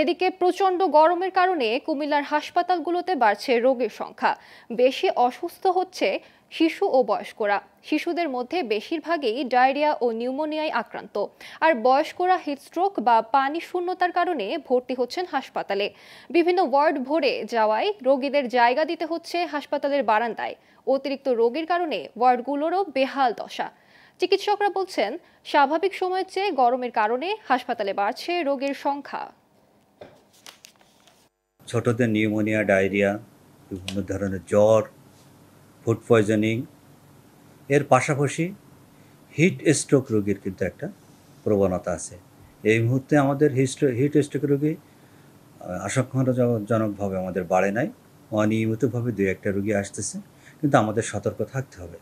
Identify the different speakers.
Speaker 1: এদিকে প্রচণ্ড গরমের কারণে কুমিল্লার হাসপাতালগুলোতে বাড়ছে রোগীর সংখ্যা। বেশি অসুস্থ হচ্ছে শিশু ও বয়স্করা। শিশুদের মধ্যে বেশিরভাগই ডায়রিয়া ও নিউমোনিয়ায় আক্রান্ত, আর বয়স্করা হিটস্ট্রোক বা পানি শূন্যতার কারণে ভর্তি হচ্ছেন হাসপাতালে। বিভিন্ন ওয়ার্ড ভরে যাওয়ায় রোগীদের জায়গা দিতে হচ্ছে হাসপাতালের বারান্দায়। অতিরিক্ত রোগীর কারণে ওয়ার্ডগুলোরও বেহাল দশা। চিকিৎসকরা বলছেন, স্বাভাবিক সময়ের চেয়ে গরমের কারণে হাসপাতালে বাড়ছে রোগীর সংখ্যা।
Speaker 2: ছোটদের নিউমোনিয়া, ডায়রিয়া, বিভিন্ন ধরনের জ্বর, ফুড পয়জনিং, এর পাশাপাশি হিট স্ট্রোক রোগীর কিন্তু একটা প্রবণতা আছে। এই মুহূর্তে আমাদের হিট স্ট্রোক রোগী আশঙ্কাজনকভাবে আমাদের বাড়ে নাই। অনিয়মিতভাবে 2-1টা রোগী আসতেছে, কিন্তু আমাদের সতর্ক থাকতে হবে।